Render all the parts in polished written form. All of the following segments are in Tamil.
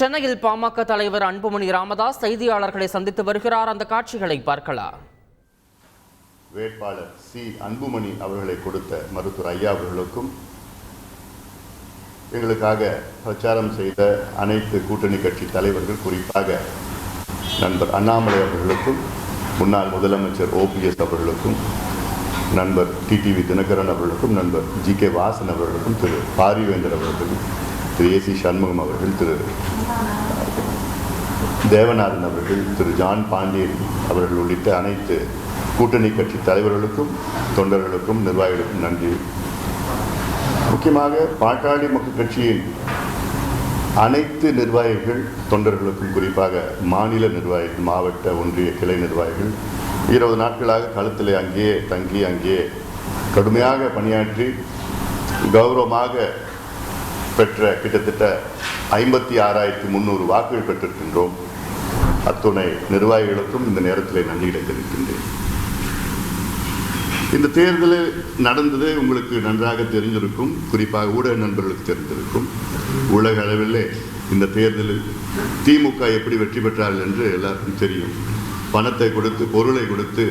சென்னையில் பாமக தலைவர் அன்புமணி ராமதாஸ் செய்தியாளர்களை சந்தித்து வருகிறார். அந்த காட்சிகளை பார்க்கலாம். வேட்பாளர் சி அன்புமணி அவர்களை கொடுத்த மருத்துவர் ஐயா அவர்களுக்கும், எங்களுக்காக பிரச்சாரம் செய்த அனைத்து கூட்டணி கட்சி தலைவர்கள், குறிப்பாக நண்பர் அண்ணாமலை அவர்களுக்கும், முன்னாள் முதலமைச்சர் ஓபிஎஸ் அவர்களுக்கும், நண்பர் டிடிவி தினகரன் அவர்களுக்கும், நண்பர் ஜி.கே. வாசன் அவர்களுக்கும், திரு பாரிவேந்தர் அவர்களுக்கும், திரு ஏ.சி. சண்முகம் அவர்கள், திரு தேவநாதன் அவர்கள், திரு ஜான் பாண்டியன் அவர்கள் உள்ளிட்ட அனைத்து கூட்டணி கட்சி தலைவர்களுக்கும், தொண்டர்களுக்கும், நிர்வாகிகளுக்கும் நன்றி. முக்கியமாக பாட்டாளி மக்கள் கட்சியின் அனைத்து நிர்வாகிகள், தொண்டர்களுக்கும், குறிப்பாக மாநில நிர்வாகிகள், மாவட்ட ஒன்றிய கிளை நிர்வாகிகள் 20 நாட்களாக களத்தில் அங்கேயே தங்கி அங்கேயே கடுமையாக பணியாற்றி கௌரவமாக பெற்ற கிட்டத்தட்ட 56,300 வாக்குகள் பெற்றிருக்கின்றோம். அத்துணை நிர்வாகிகளுக்கும் இந்த நேரத்தில் நன்றிகளை தெரிவிக்கின்றேன். இந்த தேர்தலில் நடந்தது உங்களுக்கு நன்றாக தெரிந்திருக்கும், குறிப்பாக ஊடக நண்பர்களுக்கு தெரிந்திருக்கும். உலக அளவிலே இந்த தேர்தலில் திமுக எப்படி வெற்றி பெற்றார்கள் என்று எல்லாருக்கும் தெரியும். பணத்தை கொடுத்து, பொருளை கொடுத்து,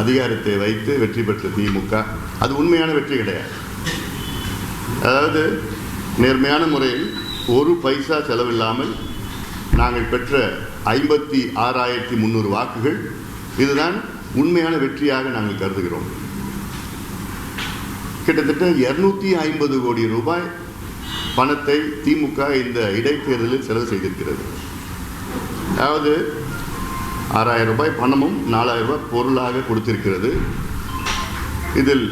அதிகாரத்தை வைத்து வெற்றி பெற்ற திமுக அது உண்மையான வெற்றி கிடையாது. அதாவது நேர்மையான முறையில் ஒரு பைசா செலவில்லாமல் நாங்கள் பெற்ற 56,300 வாக்குகள், இதுதான் உண்மையான வெற்றியாக நாங்கள் கருதுகிறோம். கிட்டத்தட்ட 250 கோடி ரூபாய் பணத்தை திமுக இந்த இடைத்தேர்தலில் செலவு செய்திருக்கிறது. அதாவது 6,000 ரூபாய் பணமும் 4,000 ரூபாய் பொருளாக கொடுத்திருக்கிறது. இதில்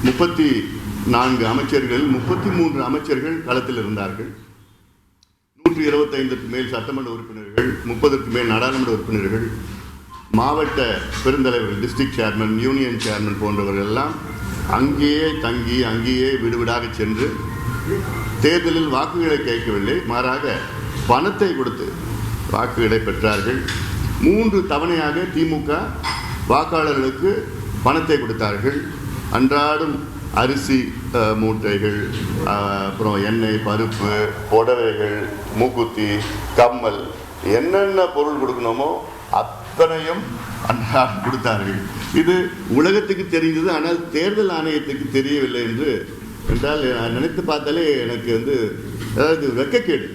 34 அமைச்சர்கள், 33 அமைச்சர்கள் களத்தில் இருந்தார்கள். 125க்கு மேல் சட்டமன்ற உறுப்பினர்கள், 30க்கு மேல் நாடாளுமன்ற உறுப்பினர்கள், மாவட்ட பெருந்தலைவர்கள், டிஸ்ட்ரிக்ட் சேர்மன், யூனியன் சேர்மன் போன்றவர்கள் எல்லாம் அங்கேயே தங்கி அங்கேயே வீடுவீடாக சென்று தேர்தலில் வாக்குகளை கேட்கவில்லை, மாறாக பணத்தை கொடுத்து வாக்குகளை பெற்றார்கள். 3 தவணையாக திமுக வாக்காளர்களுக்கு பணத்தை கொடுத்தார்கள். அன்றாடம் அரிசி மூட்டைகள், அப்புறம் எண்ணெய், பருப்பு, புடவைகள், மூக்குத்தி, கம்மல், என்னென்ன பொருள் கொடுக்கணுமோ அத்தனையும் அன்றாடம் கொடுத்தார்கள். இது உலகத்துக்கு தெரிந்தது, ஆனால் தேர்தல் ஆணையத்துக்கு தெரியவில்லை என்றால் நினைத்து பார்த்தாலே எனக்கு அதாவது வெட்கக்கேடு.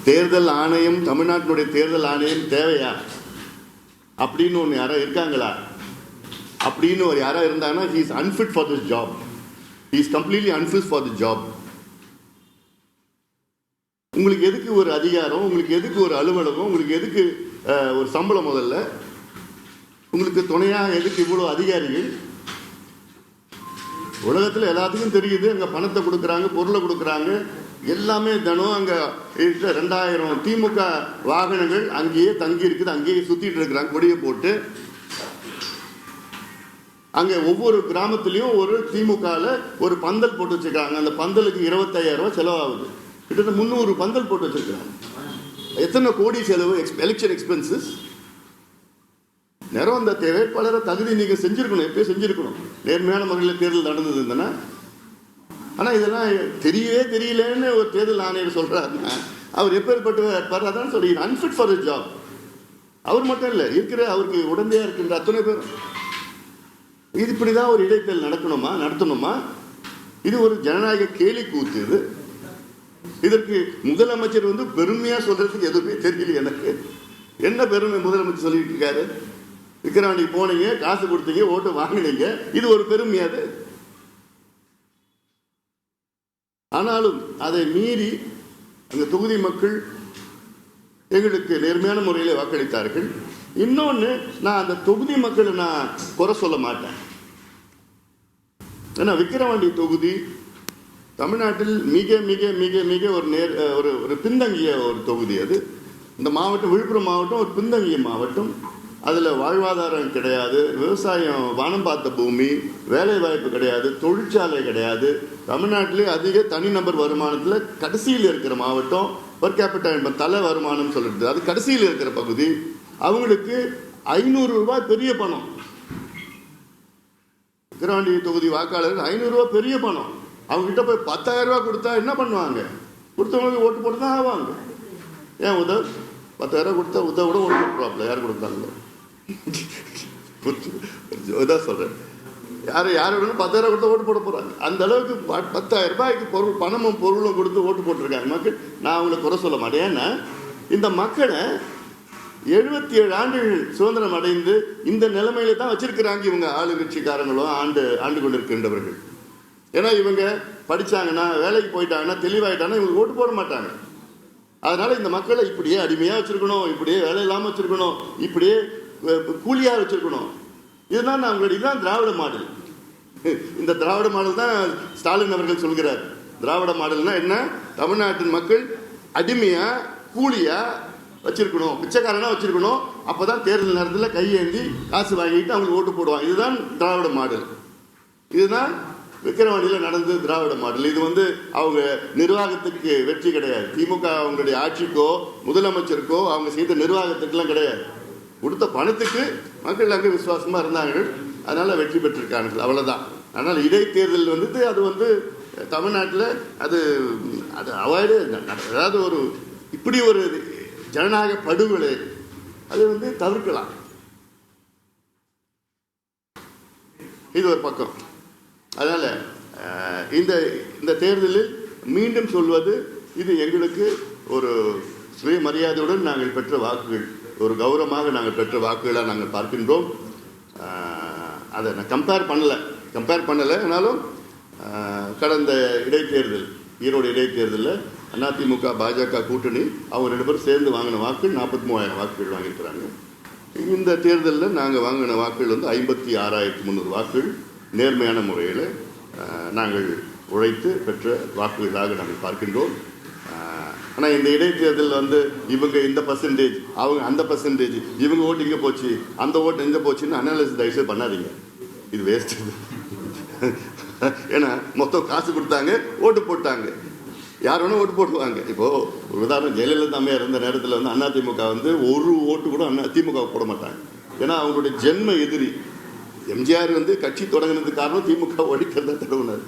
தேர்தல் ஆணையம், தமிழ்நாட்டினுடைய தேர்தல் ஆணையம் தேவையா அப்படின்னு ஒன்று யாரா இருக்காங்களா? அப்படின்னு ஒரு யாரா இருந்தாங்கன்னா he is unfit for this job. He is completely unfit for the job. உங்களுக்கு எதுக்கு ஒரு அதிகாரம், உங்களுக்கு எதுக்கு ஒரு அலுவலகம், உங்களுக்கு எதுக்கு ஒரு சம்பளம்? முதல்ல உங்களுக்கு துணையாக எதுக்கு இவ்வளோ அதிகாரிகள்? உலகத்தில் எல்லாத்துக்கும் தெரியுது, அங்கே பணத்தை கொடுக்குறாங்க, பொருளை கொடுக்குறாங்க, எல்லாமே தினம் அங்கே 2000 திமுக வாகனங்கள் அங்கேயே தங்கி இருக்குது, அங்கேயே சுற்றிட்டு இருக்கிறாங்க கொடியை போட்டு. அங்கே ஒவ்வொரு கிராமத்துலேயும் ஒரு திமுகவில் ஒரு பந்தல் போட்டு வச்சுருக்காங்க. அந்த பந்தலுக்கு 25,000 ரூபாய் செலவாகுது. கிட்டத்தட்ட 300 பந்தல் போட்டு வச்சுருக்காங்க. எத்தனை கோடி செலவு, எலெக்ஷன் எக்ஸ்பென்சஸ். நேரம் அந்த வேட்பாளரை தகுதி நீங்கள் செஞ்சுருக்கணும், எப்பயும் செஞ்சுருக்கணும். நேர்மையான முறையில் தேர்தல் நடந்தது இருந்தனா. ஆனால் இதெல்லாம் தெரியவே தெரியலன்னு ஒரு தேர்தல் ஆணையர் சொல்கிறாருன்னா அவர் எப்பேற்பட்டு அதான் சொல்கிறீங்க, அன்ஃபிட் ஃபார் த ஜாப். அவர் மட்டும் இல்லை, அவருக்கு உடந்தையாக இருக்கின்ற அத்தனை பேர். இது இப்படிதான் ஒரு இடைத்தேர்தல் நடத்தணுமா? இது ஒரு ஜனநாயக கேலி கூத்து. இதற்கு முதலமைச்சர் பெருமையா சொல்றதுக்கு எதுவுமே தெரியல எனக்கு. என்ன பெருமை முதலமைச்சர் சொல்லிட்டு இருக்காரு? விக்கிரவாண்டி போனீங்க, காசு கொடுத்தீங்க, ஓட்டு வாங்கினீங்க, இது ஒரு பெருமையாது? ஆனாலும் அதை மீறி அந்த தொகுதி மக்கள் எங்களுக்கு நேர்மையான முறையில் வாக்களித்தார்கள். இன்னொன்று, நான் அந்த தொகுதி மக்களை நான் குறை சொல்ல மாட்டேன். ஏன்னா விக்கிரவாண்டி தொகுதி தமிழ்நாட்டில் மிக மிக மிக மிக ஒரு பின்தங்கிய ஒரு தொகுதி. அது இந்த மாவட்டம், விழுப்புரம் மாவட்டம் ஒரு பின்தங்கிய மாவட்டம். அதில் வாழ்வாதாரம் கிடையாது, விவசாயம் வானம் பார்த்த பூமி, வேலை வாய்ப்பு கிடையாது, தொழிற்சாலை கிடையாது. தமிழ்நாட்டிலே அதிக தனிநபர் வருமானத்தில் கடைசியில் இருக்கிற மாவட்டம். பர் கேபிட்டா தலை வருமானம் சொல்லிட்டு அது கடைசியில் இருக்கிற பகுதி. அவங்களுக்கு 500 ரூபாய் பெரிய பணம். விக்கிரவாண்டி தொகுதி வாக்காளர்கள் 500 ரூபாய் பெரிய பணம். அவங்க கிட்ட போய் 10,000 ரூபாய் கொடுத்தா என்ன பண்ணுவாங்க? கொடுத்தவங்களுக்கு ஓட்டு போட்டு தான் ஆவாங்க. ஏன் உதவ் 10,000 கொடுத்தா உதவ கூட ஓட்டு போட்டுருவாப்ல, யார் கொடுத்தாங்களோ இதான் சொல்கிறேன். யார் வேணும் 10,000 கொடுத்தா ஓட்டு போட போகிறாங்க. அந்த அளவுக்கு 10,000 ரூபாய்க்கு பணமும் பொருளும் கொடுத்து ஓட்டு போட்டிருக்காங்க மக்கள். நான் அவங்கள குறை சொல்ல மாட்டேன். ஏன்னா இந்த மக்களை 77 ஆண்டுகள் சுதந்திரம் அடைந்து இந்த நிலைமையில தான் வச்சிருக்கிறாங்க இவங்க ஆளுங்கட்சிக்காரங்களும் ஆண்டு கொண்டிருக்கின்றவர்கள். ஏன்னா இவங்க படிச்சாங்கன்னா, வேலைக்கு போயிட்டாங்கன்னா, தெளிவாயிட்டாங்கன்னா இவங்க ஓட்டு போட மாட்டாங்க. அதனால இந்த மக்களை இப்படியே அடிமையா வச்சிருக்கணும், இப்படியே வேலை இல்லாமல் வச்சிருக்கணும், இப்படியே கூலியா வச்சிருக்கணும். இதுதான் இதுதான் திராவிட மாடல். இந்த திராவிட மாடல் தான் ஸ்டாலின் அவர்கள் சொல்கிறார். திராவிட மாடல்னா என்ன? தமிழ்நாட்டின் மக்கள் அடிமையா கூலியா வச்சிருக்கணும், பிச்சைக்காரனா வச்சிருக்கணும். அப்பதான் தேர்தல் நேரத்தில் கையேந்தி காசு வாங்கிட்டு அவங்களுக்கு ஓட்டு போடுவாங்க. இதுதான் திராவிட மாடல். இதுதான் விக்கிரவாண்டியில் நடந்தது திராவிட மாடல். இது அவங்க நிர்வாகத்துக்கு வெற்றி கிடையாது. திமுக அவங்களுடைய ஆட்சிக்கோ முதலமைச்சருக்கோ அவங்க செய்த நிர்வாகத்துக்கெல்லாம் கிடையாது. கொடுத்த பணத்துக்கு மக்கள் அங்கே விசுவாசமா இருந்தார்கள், அதனால வெற்றி பெற்றிருக்காங்க, அவ்வளவுதான். ஆனால் இடைத்தேர்தல் அது தமிழ்நாட்டில் அது அவாய்டு, அதாவது இப்படி ஒரு ஜனநாயக படுகொலை அது தவிர்க்கலாம். இது ஒரு பக்கம். அதனால இந்த தேர்தலில் மீண்டும் சொல்வது, இது எங்களுக்கு ஒரு சுயமரியாதையுடன் நாங்கள் பெற்ற வாக்குகள், ஒரு கௌரவமாக நாங்கள் பெற்ற வாக்குகளாக நாங்கள் பார்க்கின்றோம். அதை நான் கம்பேர் பண்ணலை. ஆனாலும் கடந்த இடைத்தேர்தல், ஈரோடு இடைத்தேர்தலில் அதிமுக பாஜக கூட்டணி அவங்க 2 பேரும் சேர்ந்து வாங்கின வாக்குகள் 43,000 வாக்குகள் வாங்கியிருக்கிறாங்க. இந்த தேர்தலில் நாங்கள் வாங்கின வாக்குகள் 56,300 வாக்குகள் நேர்மையான முறையில் நாங்கள் உழைத்து பெற்ற வாக்குகளாக நாங்கள் பார்க்கின்றோம். ஆனால் இந்த இடைத்தேர்தல் இவங்க இந்த பர்சன்டேஜ், அவங்க அந்த பர்சன்டேஜ், இவங்க ஓட்டு இங்கே போச்சு, அந்த ஓட்டு எங்கே போச்சுன்னு அனாலிசிஸ் தயவுசெய்து பண்ணாதீங்க. இது வேஸ்ட். ஏன்னா மொத்தம் காசு கொடுத்தாங்க, ஓட்டு போட்டாங்க, யார் வேணும் ஓட்டு போட்டுவாங்க. இப்போது ஒரு உதாரணம், ஜெயலலிதா அம்மையார் இருந்த நேரத்தில் அதிமுக ஒரு ஓட்டு கூட திமுக போட மாட்டாங்க. ஏன்னா அவங்களுடைய ஜென்ம எதிரி. எம்ஜிஆர் கட்சி தொடங்கினதுக்கு காரணம் திமுக ஒழிக்கிறதா தடவுனார்.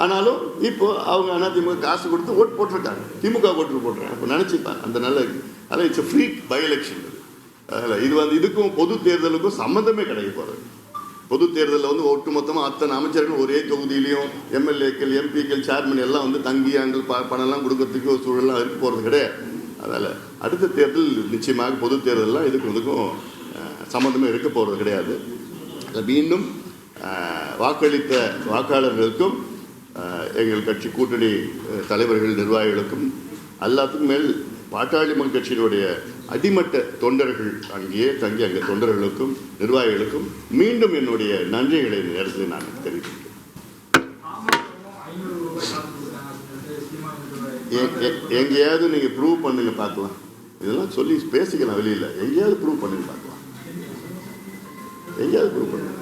ஆனாலும் இப்போ அவங்க அதிமுக காசு கொடுத்து ஓட்டு போட்டிருக்காங்க, திமுக ஓட்டு போட்டுருக்காங்க. அப்போ நினச்சிப்பாங்க அந்த நல்ல, அதான் இட்ஸ் ஃப்ரீ பை எலெக்ஷன். அதில் இது இதுக்கும் பொது தேர்தலுக்கும் சம்மந்தமே கிடைக்க போகிறது. பொது தேர்தலில் ஒட்டு மொத்தமாக அத்தனை அமைச்சர்கள் ஒரே தொகுதியிலையும் எம்எல்ஏக்கள், எம்பிக்கள், சேர்மன் எல்லாம் தங்கி அங்கே பணம்லாம் கொடுக்கறதுக்கு ஒரு சூழலாம் இருக்க போகிறது கிடையாது. அதனால் அடுத்த தேர்தல் நிச்சயமாக பொது தேர்தலெலாம் இதுக்கும் சம்மந்தமே இருக்க போகிறது கிடையாது. மீண்டும் வாக்களித்த வாக்காளர்களுக்கும் எங்கள் கட்சி கூட்டணி தலைவர்கள், நிர்வாகிகளுக்கும், எல்லாத்துக்கும் மேல் பாட்டாளி மக்கள் கட்சியினுடைய அடிமட்ட தொண்டர்கள், அங்கேயே தங்கி அங்கே தொண்டர்களுக்கும் நிர்வாகிகளுக்கும் மீண்டும் என்னுடைய நன்றிகளை இந்த நேரத்தில் நான் தெரிவிக்கிறேன். எங்கேயாவது நீங்கள் ப்ரூவ் பண்ணுங்க பார்க்கலாம். இதெல்லாம் சொல்லி பேசிக்கலாம் வெளியில். எங்கேயாவது ப்ரூவ் பண்ணுங்க பார்க்கலாம். எங்கேயாவது ப்ரூவ் பண்ணுங்க.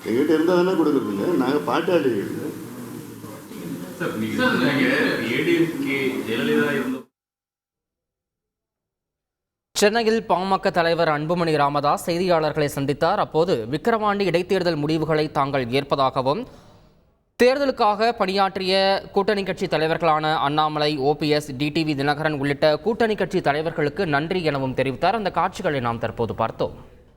எங்கிட்ட இருந்தால் தானே கொடுக்குறதுங்க. நாங்கள் பாட்டாளிகள். சென்னையில் பாமக தலைவர் அன்புமணி ராமதாஸ் செய்தியாளர்களை சந்தித்தார். அப்போது விக்கிரவாண்டி இடைத்தேர்தல் முடிவுகளை தாங்கள் ஏற்பதாகவும், தேர்தலுக்காக பணியாற்றிய கூட்டணி கட்சி தலைவர்களான அண்ணாமலை, OPS, டிடிவி தினகரன் உள்ளிட்ட கூட்டணி கட்சி தலைவர்களுக்கு நன்றி எனவும் தெரிவித்தார். அந்த காட்சிகளை நாம் தற்போது பார்த்தோம்.